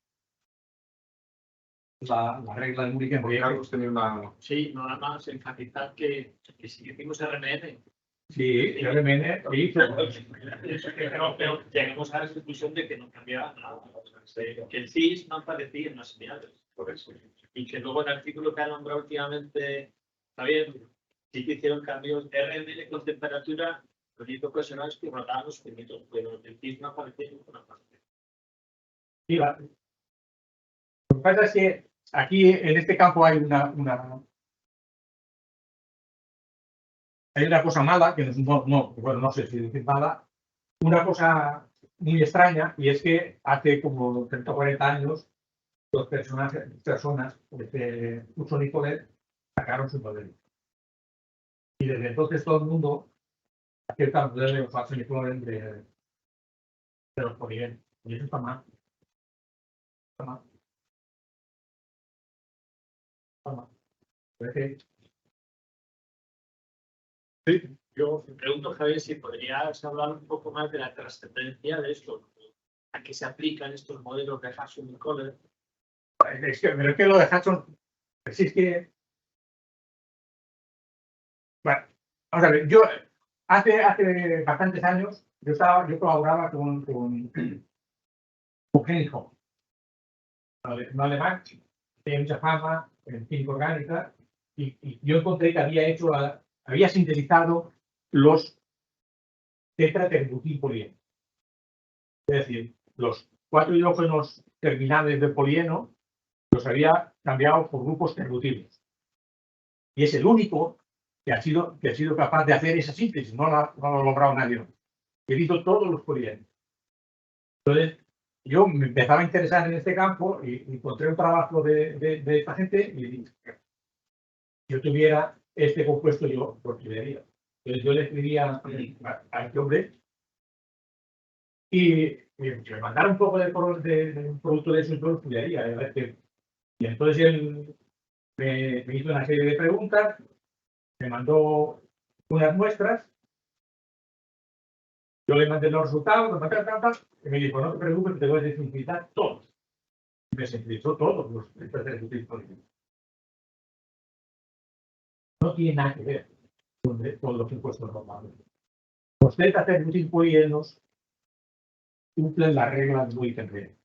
La regla de Múnich en griego. Carlos tenía una... Sí, nada más enfatizar que si decimos RMN. Sí, RMN hizo. Pero llegamos a la conclusión de que no cambiaba nada. Que el CIS no aparecía en las señales. Por eso. Y que luego el artículo que ha nombrado últimamente, está bien, sí que hicieron cambios RMN con temperatura, los hizo ocasionales que rotaban los pimientos, pero el CIS no aparecía en ninguna parte. Sí, lo que pasa es que aquí en este campo hay una cosa mala, que no sé si decir mala, una cosa muy extraña, y es que hace como 30 o 40 años, dos personas de Hudson y Colette sacaron su modelo. Y desde entonces todo el mundo acepta el modelo de Hudson y Colette de los polígonos. Y eso está mal. Está mal. Está mal. Sí, Yo me pregunto, Javier, si podrías hablar un poco más de la trascendencia de esto. ¿A qué se aplican estos modelos de Hudson y Colette? Pero es que lo de Hudson, pues es que. Bueno, vamos a ver, yo hace bastantes años yo colaboraba con Henry Hoff, un alemán, tenía mucha fama en química orgánica, y yo encontré que había sintetizado los tetraterbutilpolienos. Es decir, los 4 hidrógenos terminales del polieno los había cambiado por grupos terbutilos. Y es el único que ha sido capaz de hacer esa síntesis, no lo ha logrado nadie. He visto todos los polienos. Entonces, yo me empezaba a interesar en este campo y encontré un trabajo de esta gente y dije, si yo tuviera este compuesto, yo lo estudiaría. Entonces, yo le escribía a este hombre y me mandara un poco de un producto de eso y yo lo estudiaría. Y entonces él me hizo una serie de preguntas, me mandó unas muestras, yo le mandé los resultados, y me dijo, no te preocupes, te voy a desinfectar todos. Y me sintetizó todos los tetraterbutilpolienos. No tiene nada que ver con los impuestos normales. Los tetraterbutilpolienos cumplen las reglas de Wittenberg.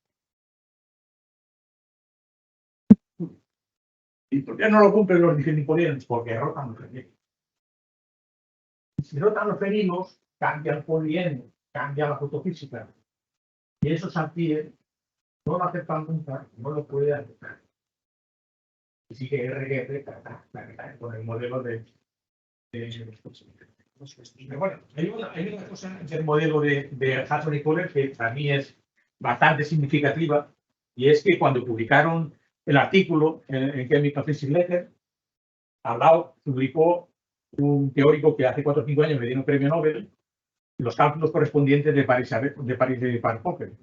¿Y por qué no lo cumplen los difenipolienos? Porque rotan los fenilos. Si rotan los fenilos, cambia el polieno, cambia la fotofísica. Y esos antígenos no lo aceptan nunca, no lo puede aceptar. Y sigue RGR con el modelo de. Pero bueno, hay una cosa del modelo de Hudson y Colette que para mí es bastante significativa, y es que cuando publicaron el artículo en Chemical Physics Letter, al lado publicó un teórico que hace 4 o 5 años me dio un premio Nobel, los cálculos correspondientes de Paris de Popper.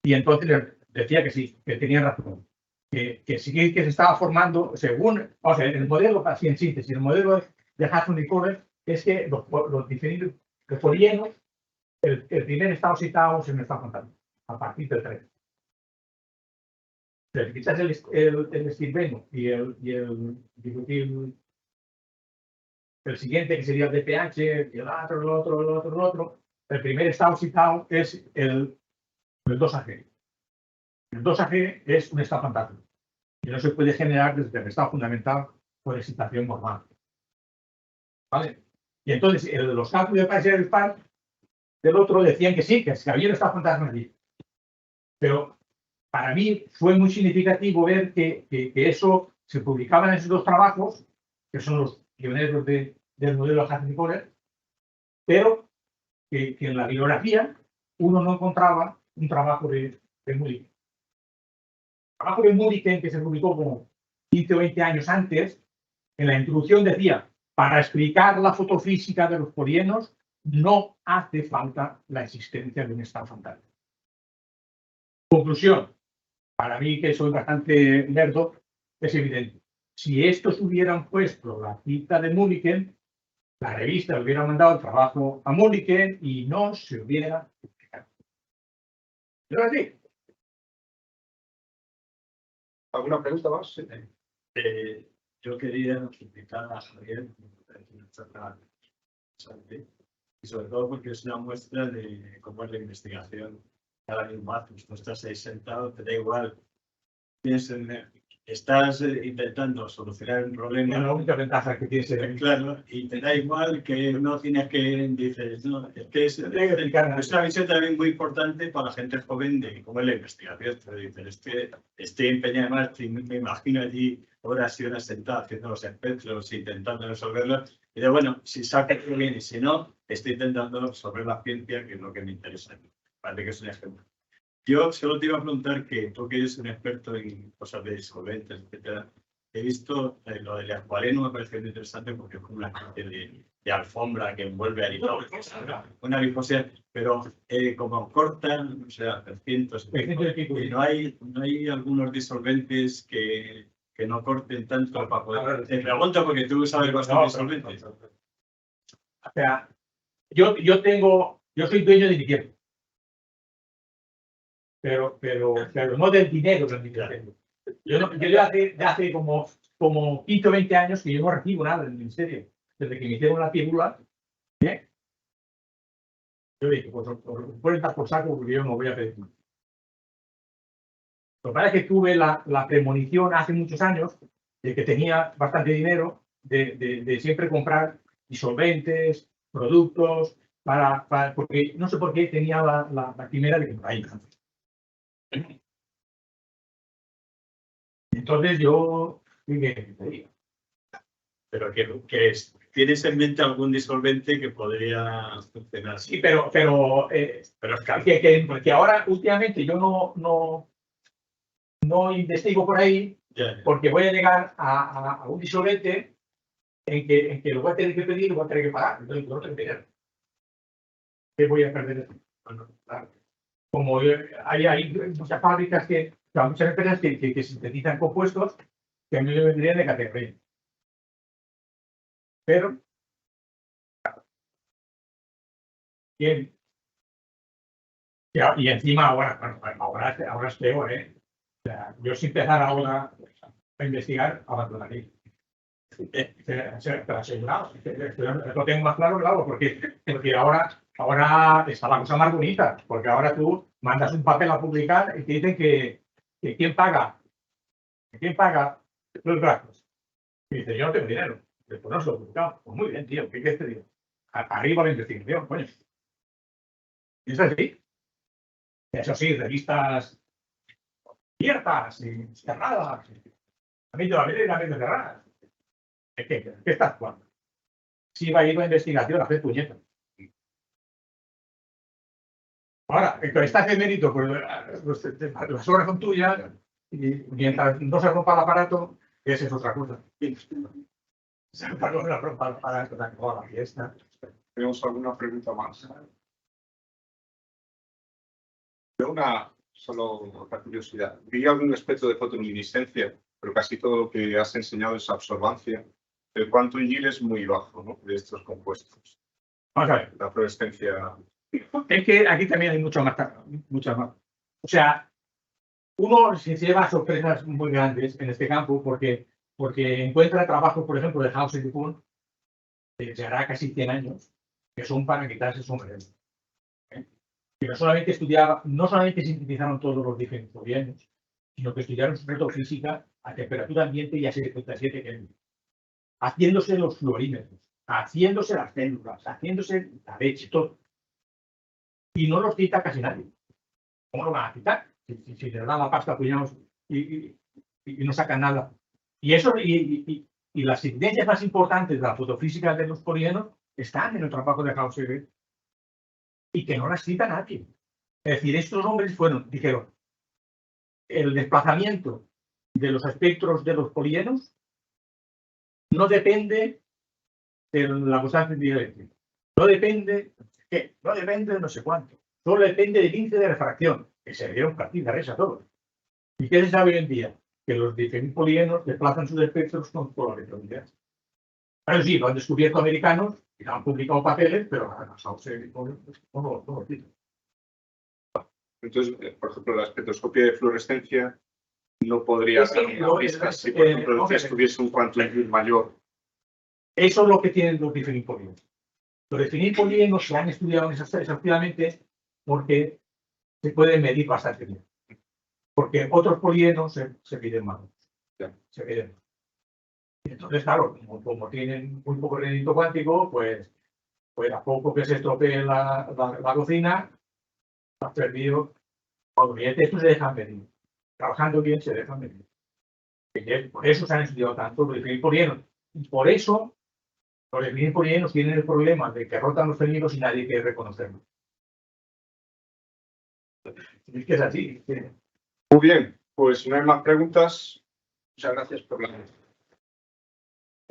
Y entonces decía que sí, que tenía razón, que sí que se estaba formando según, o sea, el modelo, así en síntesis, el modelo de Hudson y Colette es que los diferentes polienos, el primer estado citado se me está contando, a partir del 3. Si quitas el estireno y el siguiente, que sería el DPH, y el otro, el primer estado citado es el 2AG. El 2AG es un estado fantasma y no se puede generar desde el estado fundamental por excitación normal. ¿Vale? Y entonces los cálculos de Paris del otro decían que sí, que había un estado fantasma allí. Pero para mí fue muy significativo ver que eso se publicaba en esos 2 trabajos, que son los pioneros del modelo Hudson y Colette, pero que en la bibliografía uno no encontraba un trabajo de Mulliken. El trabajo de Mulliken, que se publicó como 15 o 20 años antes, en la introducción decía, para explicar la fotofísica de los polienos no hace falta la existencia de un estado fantasma. Conclusión. Para mí, que soy bastante nerdo, es evidente. Si estos hubieran puesto la cita de Mulliken, la revista le hubiera mandado el trabajo a Mulliken y no se hubiera publicado. ¿No es así? ¿Alguna pregunta más? Sí. Yo quería invitar a Javier a una charla interesante, y sobre todo porque es una muestra de cómo es la investigación cada vez más. Pues no estás ahí sentado, te da igual. Estás intentando solucionar un problema. La única ventaja que tiene Claro, y te da igual que no tienes que dices, no, es que es una visión también muy importante para la gente joven de cómo es la investigación. Te dicen, estoy empeñado más, me imagino allí horas y horas sentado haciendo los espectros, intentando resolverlos. Y de bueno, si saco bien y si no, estoy intentando resolver la ciencia, que es lo que me interesa. Parece que es un ejemplo. Yo solo te iba a preguntar que tú, que eres un experto en cosas de disolventes, etcétera, he visto lo del acuareno, me parece muy interesante porque es como una especie de alfombra que envuelve a una liposia, pero como cortan, o sea, cientos, y no hay algunos disolventes que no corten tanto para poder. Te pregunto porque tú sabes bastante disolventes. O sea, yo soy dueño de mi tiempo. Pero no del dinero del ministerio. Yo de hace como 15 o 20 años que yo no recibo nada del ministerio. Desde que me hicieron la pílula, ¿eh? Yo dije, pues pueden estar por saco porque yo no voy a pedir. Lo que pasa es que tuve la premonición hace muchos años de que tenía bastante dinero de siempre comprar disolventes, productos, porque no sé por qué tenía la quimera de que por ahí. Entonces yo pero que ¿tienes en mente algún disolvente que podría funcionar? Sí, pero que ahora últimamente yo no investigo por ahí porque voy a llegar a un disolvente en que lo voy a tener que pedir y lo voy a tener que pagar. Entonces no tengo dinero. ¿Qué voy a perder? Bueno, claro. Como hay muchas fábricas muchas empresas que sintetizan compuestos que a mí me vendrían de categoría. Pero, bien. Y encima ahora es peor, ¿eh? O sea, yo si empezara ahora a investigar, abandonaría. Asegurado. Lo tengo más claro, claro, porque ahora está la cosa más bonita, porque ahora tú mandas un papel a publicar y te dicen que quién paga los gastos. Y dice, yo no tengo dinero. Pues no se lo he publicado. Pues muy bien, tío, ¿qué quieres que te diga? Arriba la investigación, coño. Y es así. Eso sí, revistas abiertas y cerradas. A mí todavía hay una cerradas. ¿Qué estás jugando? Si va a ir a investigación a hacer puñetas. Ahora, estás de mérito, pues las obras son tuyas y mientras no se rompa el aparato, esa es otra cosa. Se rompa el aparato, la fiesta. ¿Tenemos alguna pregunta más? Solo otra curiosidad. Vi algún aspecto de fotoluminiscencia, pero casi todo lo que has enseñado es absorbancia. El quantum yield es muy bajo, ¿no? De estos compuestos. Vamos a ver. La fluorescencia. Es que aquí también hay muchas más. O sea, uno se lleva sorpresas muy grandes en este campo porque encuentra trabajos, por ejemplo, de House y Kuhn, desde hará casi 100 años, que son para quitarse el sombrero. Que no solamente sintetizaron todos los diferentes bienes, sino que estudiaron sobre todo física a temperatura ambiente y a 77 Kelvin, haciéndose los fluorímetros, haciéndose las células, haciéndose la leche, todo. Y no los cita casi nadie. ¿Cómo lo van a citar? Si les dan la pasta a puñados y no sacan nada. Y las evidencias más importantes de la fotofísica de los polígonos están en el trabajo de Hauser y que no las cita nadie. Es decir, estos hombres dijeron, el desplazamiento de los espectros de los polígonos no depende de la constante dieléctrica. No depende de no sé cuánto. Solo depende del índice de refracción. que se dieron partida res a todos. ¿Y qué se sabe hoy en día? Que los diferentes polienos desplazan sus espectros con polarimetría. Claro, sí, lo han descubierto americanos y han publicado papeles, pero han pasado no lo tienen. Entonces, por ejemplo, la espectroscopia de fluorescencia no podría Es que dar una lo- pista si, por ejemplo, el hombre, test tuviese un quantum Higgs mayor. Eso es lo que tienen los definir polienos. Los definir polienos se han estudiado exhaustivamente porque se pueden medir bastante bien. Porque otros polienos se miden mal. Ya. Se miden mal. Entonces, claro, como tienen muy poco rendimiento cuántico, pues a poco que se estropee la cocina, has perdido. Cuando bien estos se dejan medir. Trabajando bien se dejan medir. Por eso se han estudiado tanto los definir polienos. Y por eso los definir polienos tienen el problema de que rotan los fenómenos y nadie quiere reconocerlos. Es que es así. Muy bien, pues si no hay más preguntas, muchas gracias por la